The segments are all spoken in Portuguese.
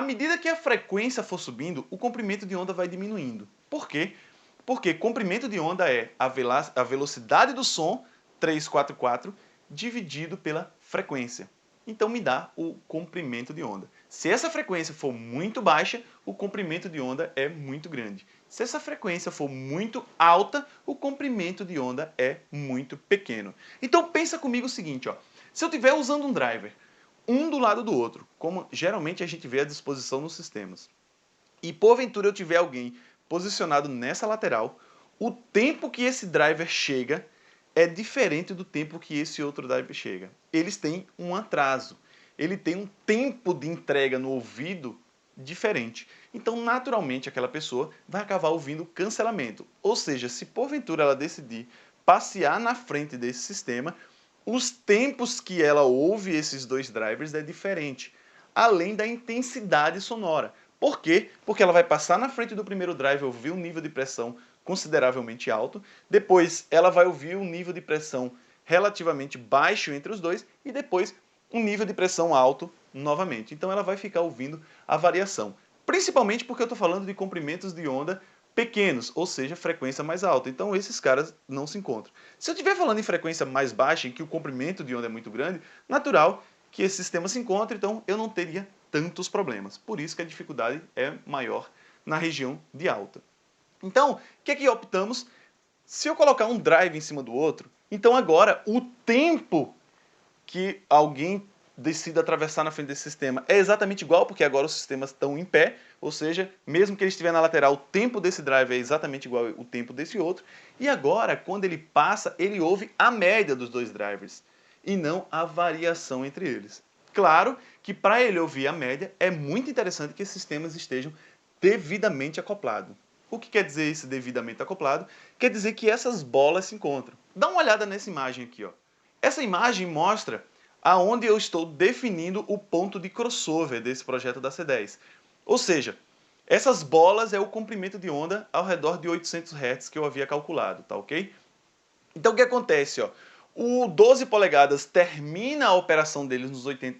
medida que a frequência for subindo, o comprimento de onda vai diminuindo. Por quê? Porque comprimento de onda é a velocidade do som, 344, dividido pela frequência. Então me dá o comprimento de onda. Se essa frequência for muito baixa, o comprimento de onda é muito grande. Se essa frequência for muito alta, o comprimento de onda é muito pequeno. Então pensa comigo o seguinte, ó. Se eu estiver usando um driver, um do lado do outro, como geralmente a gente vê à disposição nos sistemas, e porventura eu tiver alguém posicionado nessa lateral, o tempo que esse driver chega é diferente do tempo que esse outro driver chega. Eles têm um atraso. Ele tem um tempo de entrega no ouvido diferente. Então, naturalmente, aquela pessoa vai acabar ouvindo cancelamento. Ou seja, se porventura ela decidir passear na frente desse sistema, os tempos que ela ouve esses dois drivers é diferente, além da intensidade sonora. Por quê? Porque ela vai passar na frente do primeiro driver, ouvir um nível de pressão consideravelmente alto, depois ela vai ouvir um nível de pressão relativamente baixo entre os dois e depois um nível de pressão alto novamente. Então ela vai ficar ouvindo a variação. Principalmente porque eu estou falando de comprimentos de onda pequenos, ou seja, frequência mais alta. Então esses caras não se encontram. Se eu estiver falando em frequência mais baixa, em que o comprimento de onda é muito grande, natural que esse sistema se encontre, então eu não teria tantos problemas. Por isso que a dificuldade é maior na região de alta. Então, o que é que optamos? Se eu colocar um drive em cima do outro, então agora o tempo que alguém decida atravessar na frente desse sistema é exatamente igual, porque agora os sistemas estão em pé, ou seja, mesmo que ele estiver na lateral, o tempo desse drive é exatamente igual ao tempo desse outro. E agora, quando ele passa, ele ouve a média dos dois drivers, e não a variação entre eles. Claro que para ele ouvir a média, é muito interessante que esses sistemas estejam devidamente acoplados. O que quer dizer esse devidamente acoplado? Quer dizer que essas bolas se encontram. Dá uma olhada nessa imagem aqui, ó. Essa imagem mostra aonde eu estou definindo o ponto de crossover desse projeto da C10. Ou seja, essas bolas é o comprimento de onda ao redor de 800 Hz que eu havia calculado, tá ok? Então o que acontece, ó? O 12 polegadas termina a operação deles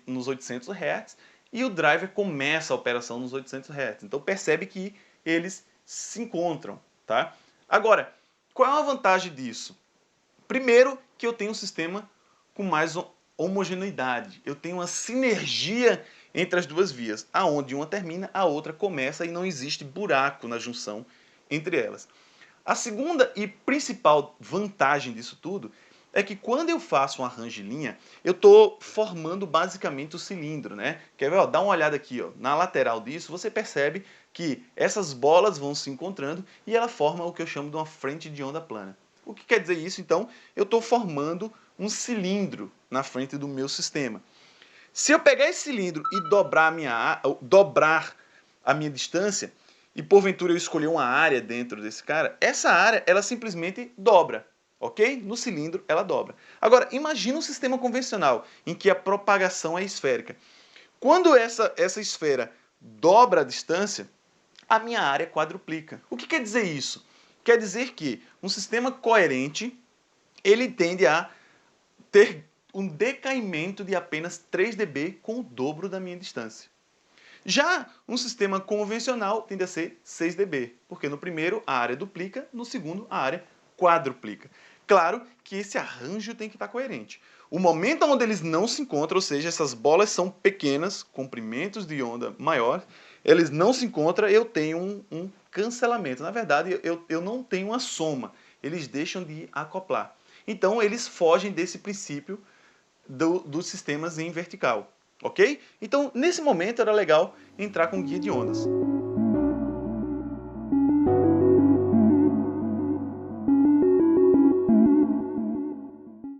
nos 800 Hz e o driver começa a operação nos 800 Hz. Então percebe que eles se encontram, tá? Agora, qual é a vantagem disso? Primeiro, que eu tenho um sistema com mais homogeneidade. Eu tenho uma sinergia entre as duas vias, aonde uma termina, a outra começa e não existe buraco na junção entre elas. A segunda e principal vantagem disso tudo é que quando eu faço um arranjo de linha, eu estou formando basicamente o cilindro, né? Quer ver? Ó, dá uma olhada aqui, ó, na lateral disso, você percebe que essas bolas vão se encontrando e ela forma o que eu chamo de uma frente de onda plana. O que quer dizer isso? Então, eu estou formando um cilindro na frente do meu sistema. Se eu pegar esse cilindro e dobrar a minha distância, e porventura eu escolher uma área dentro desse cara, essa área ela simplesmente dobra, ok? No cilindro ela dobra. Agora, imagina um sistema convencional em que a propagação é esférica. Quando essa esfera dobra a distância, a minha área quadruplica. O que quer dizer isso? Quer dizer que um sistema coerente, ele tende a ter um decaimento de apenas 3 dB com o dobro da minha distância. Já um sistema convencional tende a ser 6 dB, porque no primeiro a área duplica, no segundo a área quadruplica. Claro que esse arranjo tem que estar coerente. O momento onde eles não se encontram, ou seja, essas bolas são pequenas, comprimentos de onda maiores, eles não se encontram, eu tenho um cancelamento. Na verdade, eu não tenho uma soma, eles deixam de acoplar. Então, eles fogem desse princípio dos sistemas em vertical. Ok? Então, nesse momento era legal entrar com guia de ondas.